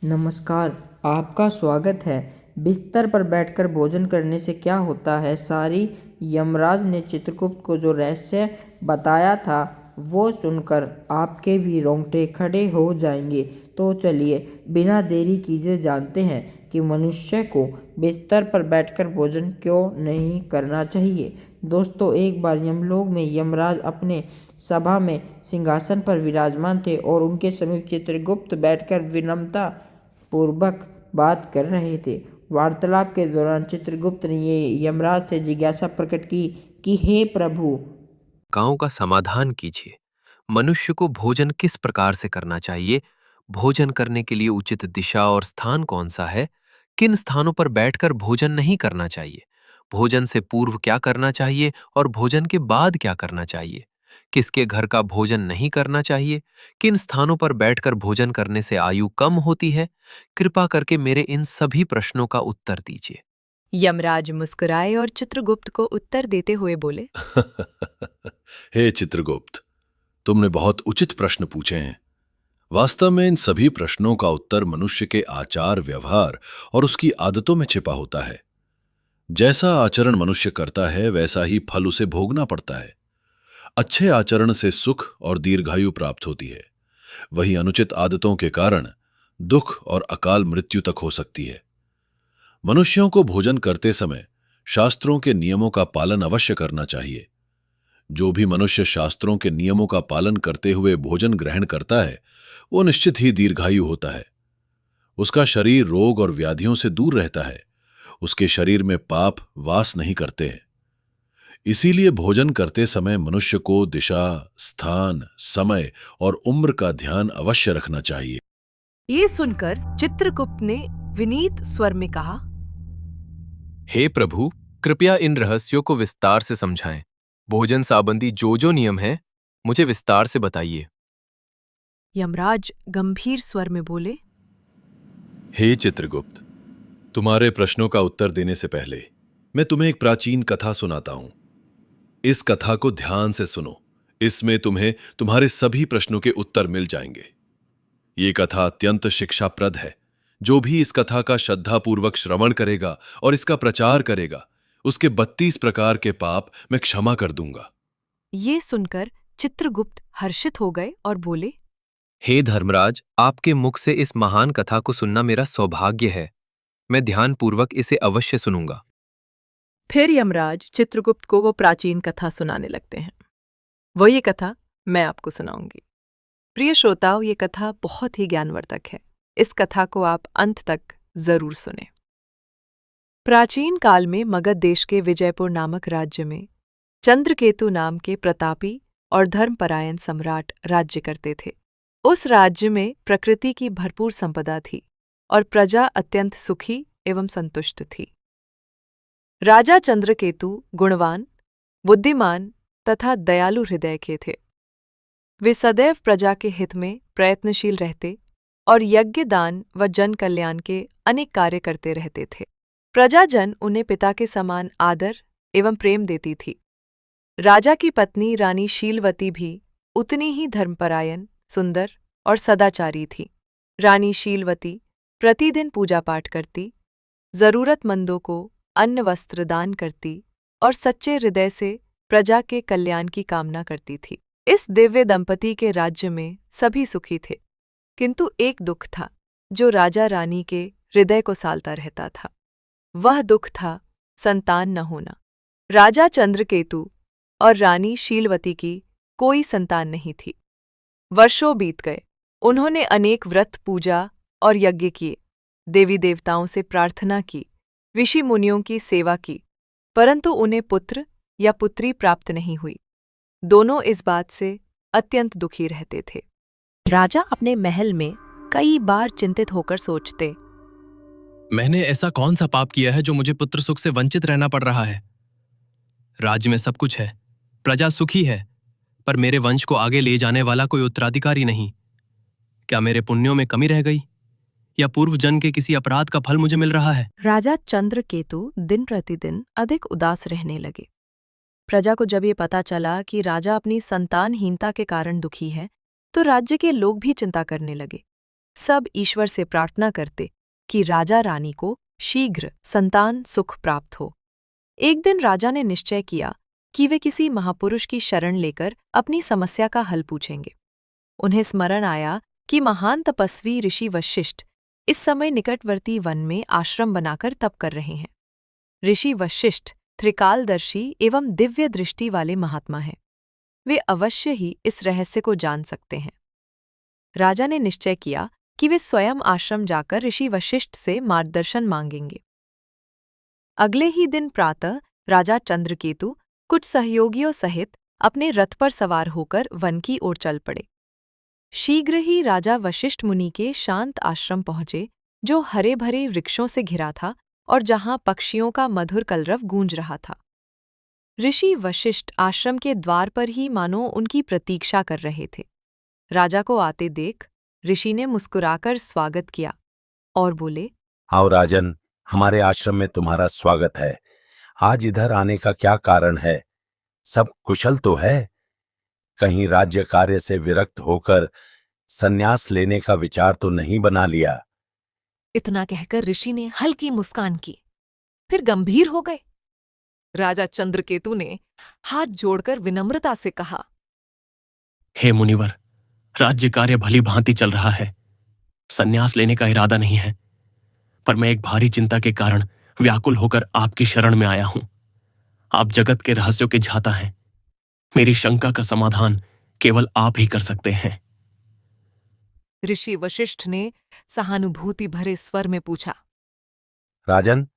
नमस्कार, आपका स्वागत है। बिस्तर पर बैठकर भोजन करने से क्या होता है? सारी यमराज ने चित्रगुप्त को जो रहस्य बताया था वो सुनकर आपके भी रोंगटे खड़े हो जाएंगे। तो चलिए बिना देरी कीजिए जानते हैं कि मनुष्य को बिस्तर पर बैठकर भोजन क्यों नहीं करना चाहिए। दोस्तों, एक बार यमलोक में यमराज अपने सभा में सिंहासन पर विराजमान थे और उनके समीप चित्रगुप्त बैठकर विनम्रता पूर्वक बात कर रहे थे। वार्तालाप के दौरान चित्रगुप्त ने ये यमराज से जिज्ञासा प्रकट की कि हे प्रभु, गांव का समाधान कीजिए। मनुष्य को भोजन किस प्रकार से करना चाहिए? भोजन करने के लिए उचित दिशा और स्थान कौन सा है? किन स्थानों पर बैठकर भोजन नहीं करना चाहिए? भोजन से पूर्व क्या करना चाहिए और भोजन के बाद क्या करना चाहिए? किसके घर का भोजन नहीं करना चाहिए? किन स्थानों पर बैठकर भोजन करने से आयु कम होती है? कृपा करके मेरे इन सभी प्रश्नों का उत्तर दीजिए। यमराज मुस्कुराए और चित्रगुप्त को उत्तर देते हुए बोले। हे चित्रगुप्त, तुमने बहुत उचित प्रश्न पूछे हैं। वास्तव में इन सभी प्रश्नों का उत्तर मनुष्य के आचार व्यवहार और उसकी आदतों में छिपा होता है। जैसा आचरण मनुष्य करता है वैसा ही फल उसे भोगना पड़ता है। अच्छे आचरण से सुख और दीर्घायु प्राप्त होती है, वहीं अनुचित आदतों के कारण दुख और अकाल मृत्यु तक हो सकती है। मनुष्यों को भोजन करते समय शास्त्रों के नियमों का पालन अवश्य करना चाहिए। जो भी मनुष्य शास्त्रों के नियमों का पालन करते हुए भोजन ग्रहण करता है वो निश्चित ही दीर्घायु होता है। उसका शरीर रोग और व्याधियों से दूर रहता है। उसके शरीर में पाप वास नहीं करते हैं। इसीलिए भोजन करते समय मनुष्य को दिशा, स्थान, समय और उम्र का ध्यान अवश्य रखना चाहिए। ये सुनकर चित्रगुप्त ने विनीत स्वर में कहा। हे प्रभु, कृपया इन रहस्यों को विस्तार से समझाएं। भोजन संबंधी जो नियम हैं, मुझे विस्तार से बताइए। यमराज गंभीर स्वर में बोले। हे चित्रगुप्त, तुम्हारे प्रश्नों का उत्तर देने से पहले मैं तुम्हें एक प्राचीन कथा सुनाता हूं। इस कथा को ध्यान से सुनो। इसमें तुम्हें तुम्हारे सभी प्रश्नों के उत्तर मिल जाएंगे। ये कथा अत्यंत शिक्षाप्रद है। जो भी इस कथा का श्रद्धापूर्वक श्रवण करेगा और इसका प्रचार करेगा, उसके 32 प्रकार के पाप मैं क्षमा कर दूंगा। ये सुनकर चित्रगुप्त हर्षित हो गए और बोले। हे धर्मराज, आपके मुख से इस महान कथा को सुनना मेरा सौभाग्य है। मैं ध्यानपूर्वक इसे अवश्य सुनूंगा। फिर यमराज चित्रगुप्त को वो प्राचीन कथा सुनाने लगते हैं। वो ये कथा मैं आपको सुनाऊंगी। प्रिय श्रोताओं, ये कथा बहुत ही ज्ञानवर्धक है। इस कथा को आप अंत तक जरूर सुने। प्राचीन काल में मगध देश के विजयपुर नामक राज्य में चंद्रकेतु नाम के प्रतापी और धर्मपरायण सम्राट राज्य करते थे। उस राज्य में प्रकृति की भरपूर संपदा थी और प्रजा अत्यंत सुखी एवं संतुष्ट थी। राजा चंद्रकेतु गुणवान, बुद्धिमान तथा दयालु हृदय के थे। वे सदैव प्रजा के हित में प्रयत्नशील रहते और यज्ञ, दान व जन कल्याण के अनेक कार्य करते रहते थे। प्रजाजन उन्हें पिता के समान आदर एवं प्रेम देती थी। राजा की पत्नी रानी शीलवती भी उतनी ही धर्मपरायण, सुंदर और सदाचारी थी। रानी शीलवती प्रतिदिन पूजा पाठ करती, जरूरतमंदों को अन्न वस्त्र दान करती और सच्चे हृदय से प्रजा के कल्याण की कामना करती थी। इस दिव्य दंपति के राज्य में सभी सुखी थे, किंतु एक दुख था जो राजा रानी के हृदय को सालता रहता था। वह दुख था संतान न होना। राजा चंद्रकेतु और रानी शीलवती की कोई संतान नहीं थी। वर्षों बीत गए। उन्होंने अनेक व्रत, पूजा और यज्ञ किए, देवी देवताओं से प्रार्थना की, ऋषि मुनियों की सेवा की, परंतु उन्हें पुत्र या पुत्री प्राप्त नहीं हुई। दोनों इस बात से अत्यंत दुखी रहते थे। राजा अपने महल में कई बार चिंतित होकर सोचते। मैंने ऐसा कौन सा पाप किया है जो मुझे पुत्र सुख से वंचित रहना पड़ रहा है? राज्य में सब कुछ है, प्रजा सुखी है, पर मेरे वंश को आगे ले जाने वाला कोई उत्तराधिकारी नहीं। क्या मेरे पुण्यों में कमी रह गई या पूर्व जन्म के किसी अपराध का फल मुझे मिल रहा है? राजा चंद्रकेतु दिन प्रतिदिन अधिक उदास रहने लगे। प्रजा को जब ये पता चला कि राजा अपनी संतानहीनता के कारण दुखी है, तो राज्य के लोग भी चिंता करने लगे। सब ईश्वर से प्रार्थना करते कि राजा रानी को शीघ्र संतान सुख प्राप्त हो। एक दिन राजा ने निश्चय किया कि वे किसी महापुरुष की शरण लेकर अपनी समस्या का हल पूछेंगे। उन्हें स्मरण आया कि महान तपस्वी ऋषि वशिष्ठ इस समय निकटवर्ती वन में आश्रम बनाकर तप कर रहे हैं। ऋषि वशिष्ठ त्रिकालदर्शी एवं दिव्य दृष्टि वाले महात्मा हैं। वे अवश्य ही इस रहस्य को जान सकते हैं। राजा ने निश्चय किया कि वे स्वयं आश्रम जाकर ऋषि वशिष्ठ से मार्गदर्शन मांगेंगे। अगले ही दिन प्रातः राजा चंद्रकेतु कुछ सहयोगियों सहित अपने रथ पर सवार होकर वन की ओर चल पड़े। शीघ्र ही राजा वशिष्ठ मुनि के शांत आश्रम पहुंचे, जो हरे भरे वृक्षों से घिरा था और जहां पक्षियों का मधुर कलरव गूंज रहा था। ऋषि वशिष्ठ आश्रम के द्वार पर ही मानो उनकी प्रतीक्षा कर रहे थे। राजा को आते देख ऋषि ने मुस्कुराकर स्वागत किया और बोले, आओ राजन, हमारे आश्रम में तुम्हारा स्वागत है। आज इधर आने का क्या कारण है? सब कुशल तो है? कहीं राज्य कार्य से विरक्त होकर संन्यास लेने का विचार तो नहीं बना लिया? इतना कहकर ऋषि ने हल्की मुस्कान की, फिर गंभीर हो गए। राजा चंद्रकेतु ने हाथ जोड़कर विनम्रता से कहा, हे मुनिवर, राज्य कार्य भली भांति चल रहा है। संन्यास लेने का इरादा नहीं है, पर मैं एक भारी चिंता के कारण व्याकुल होकर आपकी शरण में आया हूं। आप जगत के रहस्यों के ज्ञाता हैं। मेरी शंका का समाधान केवल आप ही कर सकते हैं। ऋषि वशिष्ठ ने सहानुभूति भरे स्वर में पूछा, राजन,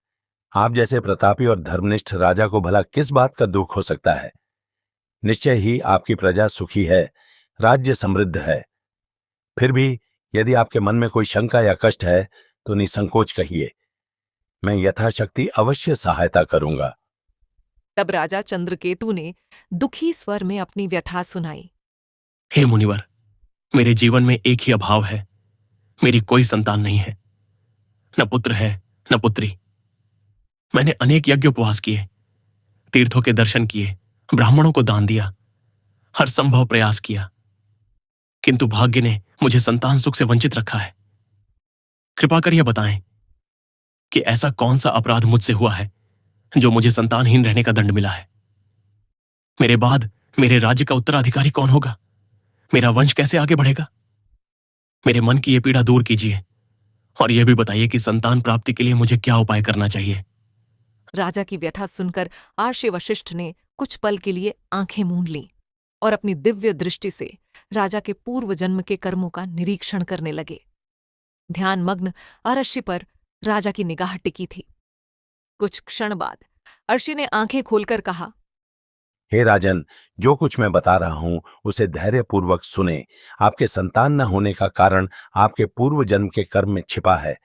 आप जैसे प्रतापी और धर्मनिष्ठ राजा को भला किस बात का दुख हो सकता है? निश्चय ही आपकी प्रजा सुखी है, राज्य समृद्ध है। फिर भी यदि आपके मन में कोई शंका या कष्ट है तो निसंकोच कहिए, मैं यथाशक्ति अवश्य सहायता करूंगा। तब राजा चंद्रकेतु ने दुखी स्वर में अपनी व्यथा सुनाई। हे मुनिवर, मेरे जीवन में एक ही अभाव है। मेरी कोई संतान नहीं है, न पुत्र है न पुत्री। मैंने अनेक यज्ञ उपवास किए, तीर्थों के दर्शन किए, ब्राह्मणों को दान दिया, हर संभव प्रयास किया, किंतु भाग्य ने मुझे संतान सुख से वंचित रखा है। कृपा कर यह बताएं कि ऐसा कौन सा अपराध मुझसे हुआ है जो मुझे संतानहीन रहने का दंड मिला है। मेरे बाद मेरे राज्य का उत्तराधिकारी कौन होगा? मेरा वंश कैसे आगे बढ़ेगा? मेरे मन की यह पीड़ा दूर कीजिए और यह भी बताइए कि संतान प्राप्ति के लिए मुझे क्या उपाय करना चाहिए। राजा की व्यथा सुनकर आर्षि वशिष्ठ ने कुछ पल के लिए आंखें मूंद लीं और अपनी दिव्य दृष्टि से राजा के पूर्व जन्म के कर्मों का निरीक्षण करने लगे। ध्यानमग्न अर्षि पर राजा की निगाह टिकी थी। कुछ क्षण बाद अर्षि ने आंखें खोलकर कहा, हे राजन, जो कुछ मैं बता रहा हूं उसे धैर्यपूर्वक सुने। आपके संतान न होने का कारण आपके पूर्व जन्म के कर्म में छिपा है।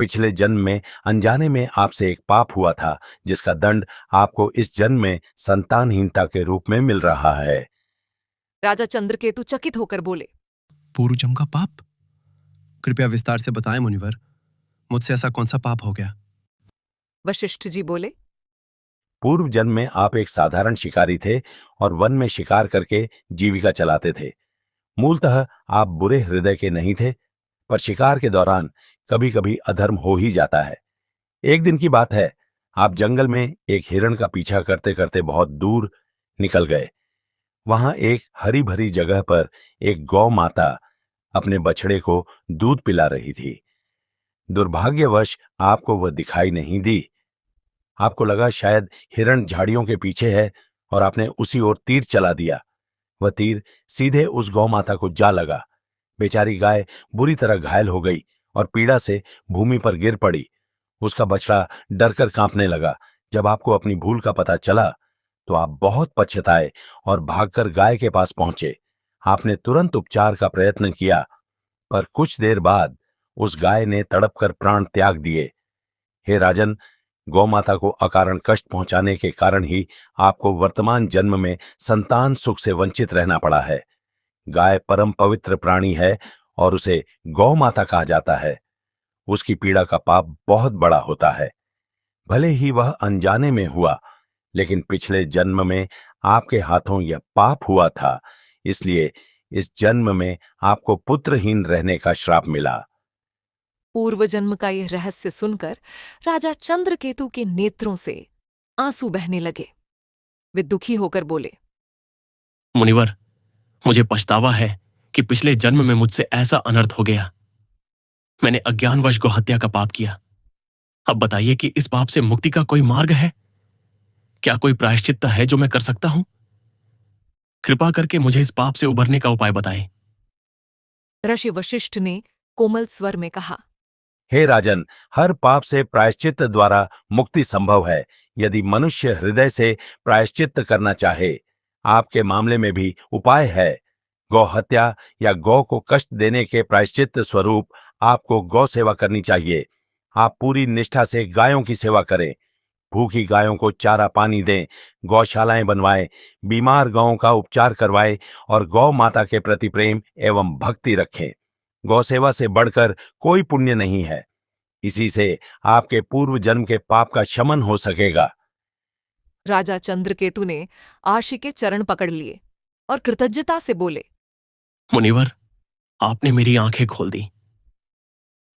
पिछले जन्म में अनजाने में आपसे एक पाप हुआ था, जिसका दंड आपको इस जन्म में संतानहीनता के रूप में मिल रहा है। राजा चंद्रकेतु चकित होकर बोले, पूर्व जन्म का पाप? कृपया विस्तार से बताएं मुनिवर, मुझसे ऐसा कौन सा पाप हो गया? वशिष्ठ जी बोले, पूर्व जन्म में आप एक साधारण शिकारी थे और वन में शिकार करके जीविका चलाते थे। मूलतः आप बुरे हृदय के नहीं थे, पर शिकार के दौरान कभी कभी अधर्म हो ही जाता है। एक दिन की बात है, आप जंगल में एक हिरण का पीछा करते करते बहुत दूर निकल गए। वहां एक हरी भरी जगह पर एक गौ माता अपने बछड़े को दूध पिला रही थी। दुर्भाग्यवश आपको वह दिखाई नहीं दी। आपको लगा शायद हिरण झाड़ियों के पीछे है और आपने उसी ओर तीर चला दिया। वह तीर सीधे उस गौ माता को जा लगा। बेचारी गाय बुरी तरह घायल हो गई और पीड़ा से भूमि पर गिर पड़ी। उसका बछड़ा डरकर कांपने लगा। जब आपको अपनी भूल का पता चला तो आप बहुत पछताए और भागकर गाय के पास पहुंचे। आपने तुरंत उपचार का प्रयत्न किया, पर कुछ देर बाद उस गाय ने तड़पकर प्राण त्याग दिए। हे राजन, गौ माता को अकारण कष्ट पहुंचाने के कारण ही आपको वर्तमान जन्म में संतान सुख से वंचित रहना पड़ा है। गाय परम पवित्र प्राणी है और उसे गौ माता कहा जाता है। उसकी पीड़ा का पाप बहुत बड़ा होता है। भले ही वह अनजाने में हुआ, लेकिन पिछले जन्म में आपके हाथों यह पाप हुआ था, इसलिए इस जन्म में आपको पुत्रहीन रहने का श्राप मिला। पूर्वजन्म का यह रहस्य सुनकर राजा चंद्रकेतु के नेत्रों से आंसू बहने लगे। वे दुखी होकर बोले, मुनिवर, मुझे पछतावा है कि पिछले जन्म में मुझसे ऐसा अनर्थ हो गया। मैंने अज्ञानवश गौहत्या का पाप किया। अब बताइए कि इस पाप से मुक्ति का कोई मार्ग है? क्या कोई प्रायश्चित्त है जो मैं कर सकता हूं? कृपा करके मुझे इस पाप से उबरने का उपाय बताएं। ऋषि वशिष्ठ ने कोमल स्वर में कहा, हे राजन, हर पाप से प्रायश्चित्त द्वारा मुक्ति संभव है, यदि मनुष्य हृदय से प्रायश्चित्त करना चाहे। आपके मामले में भी उपाय है। गौ हत्या या गौ को कष्ट देने के प्रायश्चित्त स्वरूप आपको गौ सेवा करनी चाहिए। आप पूरी निष्ठा से गायों की सेवा करें, भूखी गायों को चारा पानी दें, गौशालाएं बनवाएं, बीमार गौओं का उपचार करवाएं और गौ माता के प्रति प्रेम एवं भक्ति रखें। गौ सेवा से बढ़कर कोई पुण्य नहीं है। इसी से आपके पूर्व जन्म के पाप का शमन हो सकेगा। राजा चंद्रकेतु ने आशी के चरण पकड़ लिए और कृतज्ञता से बोले, मुनिवर, आपने मेरी आंखें खोल दी।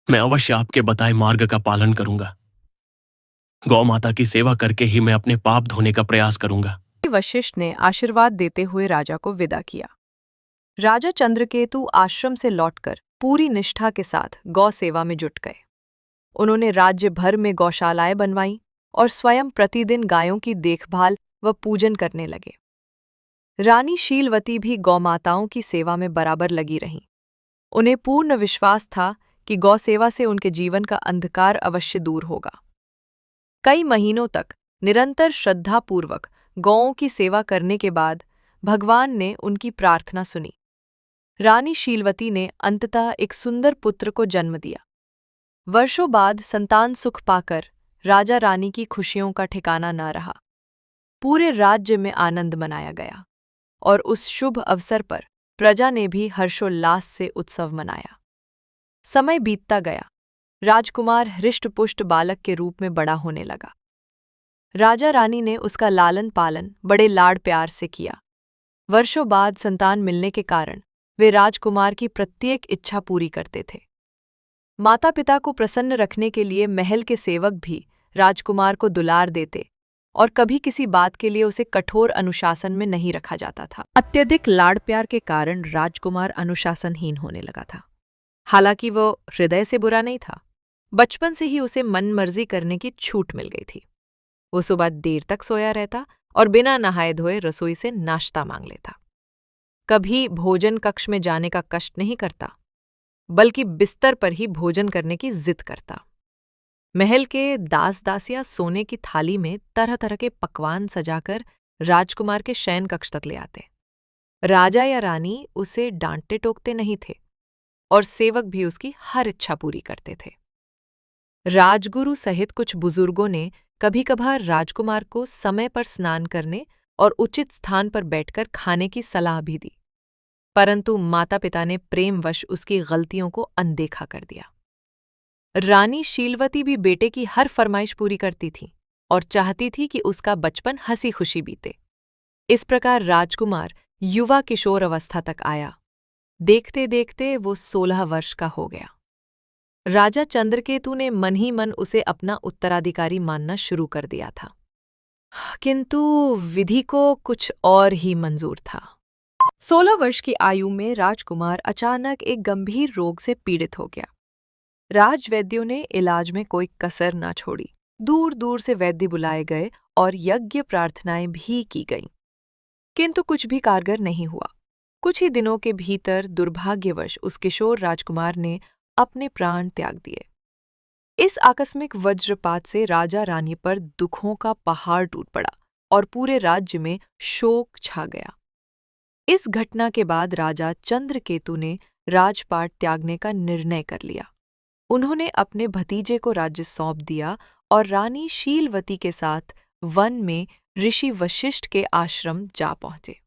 मैं अवश्य आपके बताए मार्ग का पालन करूंगा। गौ माता की सेवा करके ही मैं अपने पाप धोने का प्रयास करूंगा। वशिष्ठ ने आशीर्वाद देते हुए राजा को विदा किया। राजा चंद्रकेतु आश्रम से लौटकर पूरी निष्ठा के साथ गौ सेवा में जुट गए। उन्होंने राज्य भर में गौशालाएं बनवाईं और स्वयं प्रतिदिन गायों की देखभाल व पूजन करने लगे। रानी शीलवती भी गौमाताओं की सेवा में बराबर लगी रहीं। उन्हें पूर्ण विश्वास था कि गौ सेवा से उनके जीवन का अंधकार अवश्य दूर होगा। कई महीनों तक निरंतर श्रद्धापूर्वक गौओं की सेवा करने के बाद भगवान ने उनकी प्रार्थना सुनी। रानी शीलवती ने अंततः एक सुंदर पुत्र को जन्म दिया। वर्षों बाद संतान सुख पाकर राजा रानी की खुशियों का ठिकाना न रहा। पूरे राज्य में आनंद मनाया गया और उस शुभ अवसर पर प्रजा ने भी हर्षोल्लास से उत्सव मनाया। समय बीतता गया। राजकुमार हृष्टपुष्ट बालक के रूप में बड़ा होने लगा। राजा रानी ने उसका लालन पालन बड़े लाड प्यार से किया। वर्षों बाद संतान मिलने के कारण वे राजकुमार की प्रत्येक इच्छा पूरी करते थे। माता पिता को प्रसन्न रखने के लिए महल के सेवक भी राजकुमार को दुलार देते और कभी किसी बात के लिए उसे कठोर अनुशासन में नहीं रखा जाता था। अत्यधिक लाड़ प्यार के कारण राजकुमार अनुशासनहीन होने लगा था। हालांकि वो हृदय से बुरा नहीं था, बचपन से ही उसे मनमर्जी करने की छूट मिल गई थी। वो सुबह देर तक सोया रहता और बिना नहाए धोए रसोई से नाश्ता मांग लेता। कभी भोजन कक्ष में जाने का कष्ट नहीं करता, बल्कि बिस्तर पर ही भोजन करने की जिद करता। महल के दास दासियां सोने की थाली में तरह तरह के पकवान सजाकर राजकुमार के शयन कक्ष तक ले आते। राजा या रानी उसे डांटते टोकते नहीं थे और सेवक भी उसकी हर इच्छा पूरी करते थे। राजगुरु सहित कुछ बुजुर्गों ने कभी कभार राजकुमार को समय पर स्नान करने और उचित स्थान पर बैठकर खाने की सलाह भी दी, परंतु माता पिता ने प्रेमवश उसकी गलतियों को अनदेखा कर दिया। रानी शीलवती भी बेटे की हर फरमाइश पूरी करती थी और चाहती थी कि उसका बचपन हंसी खुशी बीते। इस प्रकार राजकुमार युवा किशोर अवस्था तक आया। देखते देखते वो 16 वर्ष का हो गया। राजा चंद्रकेतु ने मन ही मन उसे अपना उत्तराधिकारी मानना शुरू कर दिया था, किंतु विधि को कुछ और ही मंजूर था। 16 वर्ष की आयु में राजकुमार अचानक एक गंभीर रोग से पीड़ित हो गया। राजवैद्यों ने इलाज में कोई कसर न छोड़ी। दूर दूर से वैद्य बुलाए गए और यज्ञ प्रार्थनाएं भी की गईं, किंतु कुछ भी कारगर नहीं हुआ। कुछ ही दिनों के भीतर दुर्भाग्यवश उस किशोर राजकुमार ने अपने प्राण त्याग दिए। इस आकस्मिक वज्रपात से राजा रानी पर दुखों का पहाड़ टूट पड़ा और पूरे राज्य में शोक छा गया। इस घटना के बाद राजा चंद्रकेतु ने राजपाट त्यागने का निर्णय कर लिया। उन्होंने अपने भतीजे को राज्य सौंप दिया और रानी शीलवती के साथ वन में ऋषि वशिष्ठ के आश्रम जा पहुंचे।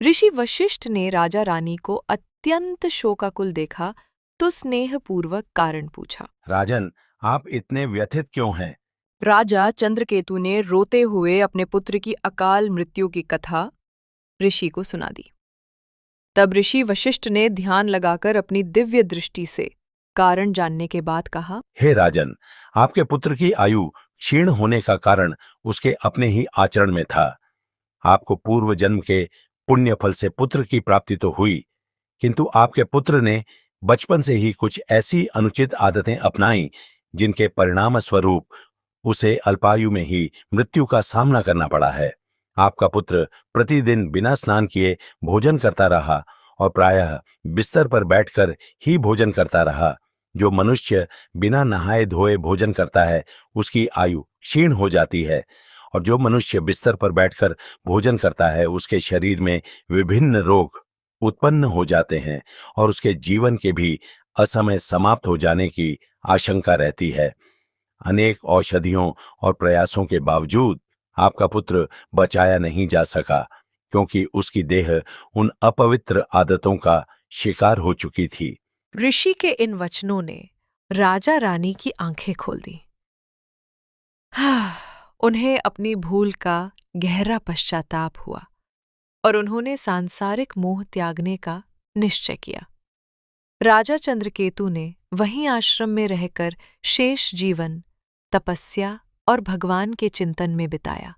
ऋषि वशिष्ठ ने राजा रानी को अत्यंत शोकाकुल देखा तो स्नेहपूर्वक कारण पूछा। राजन, आप इतने व्यथित क्यों हैं? राजा चंद्रकेतु ने रोते हुए अपने पुत्र की अकाल मृत्यु की कथा ऋषि को सुना दी। तब ऋषि वशिष्ठ ने ध्यान लगाकर अपनी दिव्य दृष्टि से कारण जानने के बाद कहा, हे राजन, आपके पुत्र की आयु क्षीण होने का कारण उसके अपने ही आचरण में था। आपको पूर्व जन्म के पुण्य फल से पुत्र की प्राप्ति तो हुई, किंतु आपके पुत्र ने बचपन से ही कुछ ऐसी अनुचित आदतें अपनाई जिनके परिणाम स्वरूप उसे अल्पायु में ही मृत्यु का सामना करना पड़ा है। आपका पुत्र प्रतिदिन बिना स्नान किए भोजन करता रहा और प्रायः बिस्तर पर बैठकर ही भोजन करता रहा। जो मनुष्य बिना नहाए धोए भोजन करता है उसकी आयु क्षीण हो जाती है, और जो मनुष्य बिस्तर पर बैठकर भोजन करता है उसके शरीर में विभिन्न रोग उत्पन्न हो जाते हैं और उसके जीवन के भी असमय समाप्त हो जाने की आशंका रहती है। अनेक औषधियों और प्रयासों के बावजूद आपका पुत्र बचाया नहीं जा सका, क्योंकि उसकी देह उन अपवित्र आदतों का शिकार हो चुकी थी। ऋषि के इन वचनों ने राजा रानी की आंखें खोल दी। उन्हें अपनी भूल का गहरा पश्चाताप हुआ और उन्होंने सांसारिक मोह त्यागने का निश्चय किया। राजा चंद्रकेतु ने वहीं आश्रम में रहकर शेष जीवन तपस्या और भगवान के चिंतन में बिताया।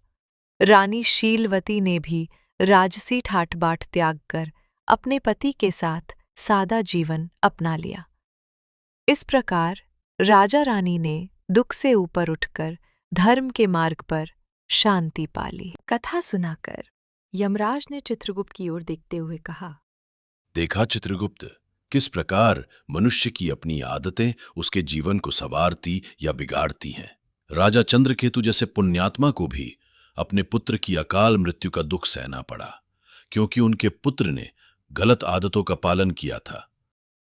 रानी शीलवती ने भी राजसी ठाट बाट त्याग कर अपने पति के साथ सादा जीवन अपना लिया। इस प्रकार राजा रानी ने दुख से ऊपर उठकर धर्म के मार्ग पर शांति पा ली। कथा सुनाकर यमराज ने चित्रगुप्त की ओर देखते हुए कहा, देखा चित्रगुप्त, किस प्रकार मनुष्य की अपनी आदतें उसके जीवन को संवारती या बिगाड़ती हैं। राजा चंद्रकेतु जैसे पुण्यात्मा को भी अपने पुत्र की अकाल मृत्यु का दुख सहना पड़ा, क्योंकि उनके पुत्र ने गलत आदतों का पालन किया था।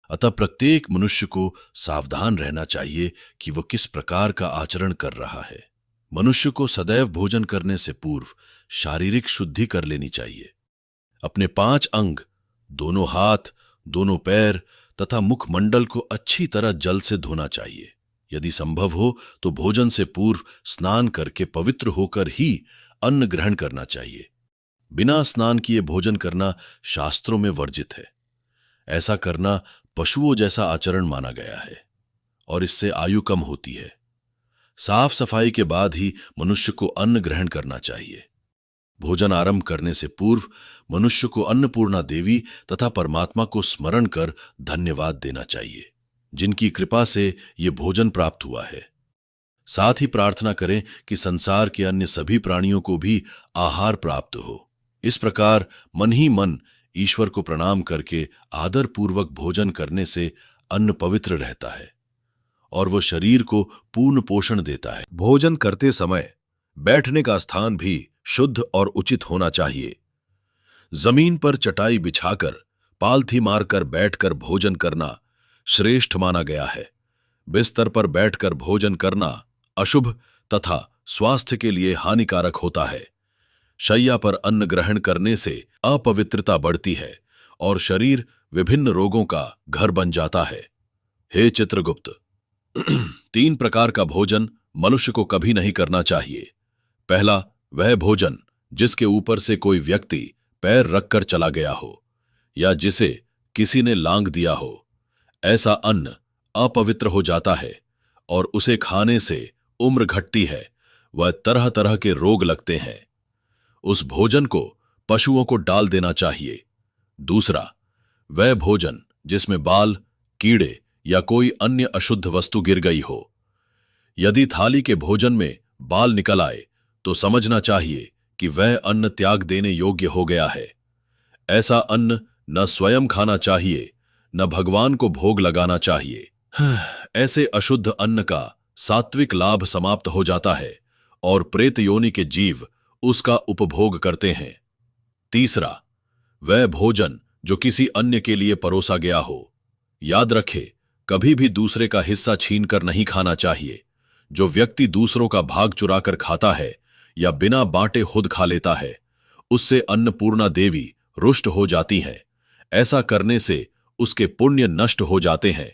अतः प्रत्येक मनुष्य को सावधान रहना चाहिए कि वह किस प्रकार का आचरण कर रहा है। मनुष्य को सदैव भोजन करने से पूर्व शारीरिक शुद्धि कर लेनी चाहिए। अपने 5 अंग, दोनों हाथ, दोनों पैर तथा मुखमंडल को अच्छी तरह जल से धोना चाहिए। यदि संभव हो तो भोजन से पूर्व स्नान करके पवित्र होकर ही अन्न ग्रहण करना चाहिए। बिना स्नान किए भोजन करना शास्त्रों में वर्जित है। ऐसा करना पशुओं जैसा आचरण माना गया है और इससे आयु कम होती है। साफ सफाई के बाद ही मनुष्य को अन्न ग्रहण करना चाहिए। भोजन आरंभ करने से पूर्व मनुष्य को अन्नपूर्णा देवी तथा परमात्मा को स्मरण कर धन्यवाद देना चाहिए, जिनकी कृपा से ये भोजन प्राप्त हुआ है। साथ ही प्रार्थना करें कि संसार के अन्य सभी प्राणियों को भी आहार प्राप्त हो। इस प्रकार मन ही मन ईश्वर को प्रणाम करके आदर पूर्वक भोजन करने से अन्न पवित्र रहता है और वह शरीर को पूर्ण पोषण देता है। भोजन करते समय बैठने का स्थान भी शुद्ध और उचित होना चाहिए। जमीन पर चटाई बिछाकर पालथी मारकर बैठकर भोजन करना श्रेष्ठ माना गया है। बिस्तर पर बैठकर भोजन करना अशुभ तथा स्वास्थ्य के लिए हानिकारक होता है। शैया पर अन्न ग्रहण करने से अपवित्रता बढ़ती है और शरीर विभिन्न रोगों का घर बन जाता है। हे चित्रगुप्त, 3 प्रकार का भोजन मनुष्य को कभी नहीं करना चाहिए। पहला, वह भोजन जिसके ऊपर से कोई व्यक्ति पैर रखकर चला गया हो या जिसे किसी ने लांघ दिया हो। ऐसा अन्न अपवित्र हो जाता है और उसे खाने से उम्र घटती है, वह तरह तरह के रोग लगते हैं। उस भोजन को पशुओं को डाल देना चाहिए। दूसरा, वह भोजन जिसमें बाल, कीड़े या कोई अन्य अशुद्ध वस्तु गिर गई हो। यदि थाली के भोजन में बाल निकल आए तो समझना चाहिए कि वह अन्न त्याग देने योग्य हो गया है। ऐसा अन्न न स्वयं खाना चाहिए, न भगवान को भोग लगाना चाहिए। ऐसे अशुद्ध अन्न का सात्विक लाभ समाप्त हो जाता है और प्रेत योनि के जीव उसका उपभोग करते हैं। तीसरा, वह भोजन जो किसी अन्य के लिए परोसा गया हो। याद रखे, कभी भी दूसरे का हिस्सा छीनकर नहीं खाना चाहिए। जो व्यक्ति दूसरों का भाग चुराकर खाता है या बिना बांटे खुद खा लेता है, उससे अन्नपूर्णा देवी रुष्ट हो जाती है। ऐसा करने से उसके पुण्य नष्ट हो जाते हैं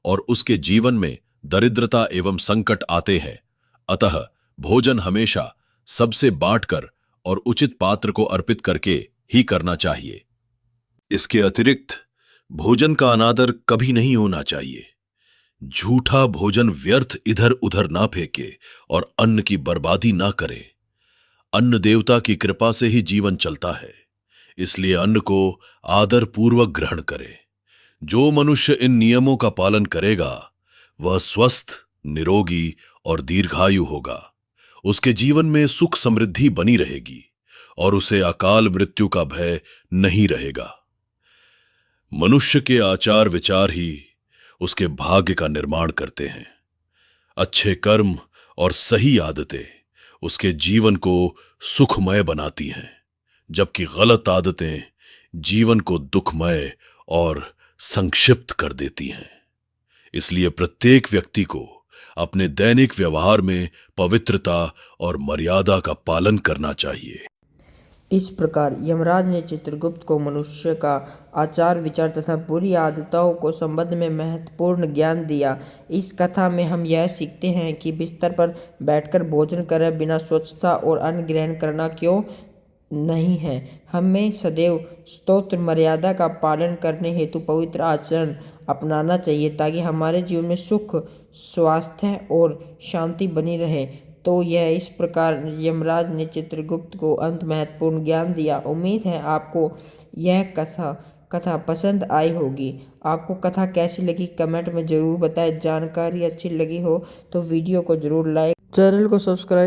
और उसके जीवन में दरिद्रता एवं संकट आते हैं। अतः भोजन हमेशा सबसे बांटकर और उचित पात्र को अर्पित करके ही करना चाहिए। इसके अतिरिक्त भोजन का अनादर कभी नहीं होना चाहिए। झूठा भोजन व्यर्थ इधर उधर ना फेंके और अन्न की बर्बादी ना करे। अन्न देवता की कृपा से ही जीवन चलता है, इसलिए अन्न को आदर पूर्वक ग्रहण करे। जो मनुष्य इन नियमों का पालन करेगा वह स्वस्थ, निरोगी और दीर्घायु होगा। उसके जीवन में सुख समृद्धि बनी रहेगी और उसे अकाल मृत्यु का भय नहीं रहेगा। मनुष्य के आचार विचार ही उसके भाग्य का निर्माण करते हैं। अच्छे कर्म और सही आदतें उसके जीवन को सुखमय बनाती हैं, जबकि गलत आदतें जीवन को दुखमय और संक्षिप्त कर देती हैं। इसलिए प्रत्येक व्यक्ति को अपने दैनिक व्यवहार में पवित्रता और मर्यादा का पालन करना चाहिए। इस प्रकार यमराज ने चित्रगुप्त को मनुष्य का आचार विचार तथा बुरी आदतों को संबंध में महत्वपूर्ण ज्ञान दिया। इस कथा में हम यह सीखते हैं कि बिस्तर पर बैठकर भोजन करे बिना स्वच्छता और अन्न ग्रहण करना क्यों नहीं है। हमें सदैव स्तोत्र मर्यादा का पालन करने हेतु पवित्र आचरण अपनाना चाहिए ताकि हमारे जीवन में सुख, स्वास्थ्य और शांति बनी रहे। तो यह इस प्रकार यमराज ने चित्रगुप्त को अंत महत्वपूर्ण ज्ञान दिया। उम्मीद है आपको यह कथा पसंद आई होगी। आपको कथा कैसी लगी कमेंट में ज़रूर बताएं। जानकारी अच्छी लगी हो तो वीडियो को ज़रूर लाइक, चैनल को सब्सक्राइब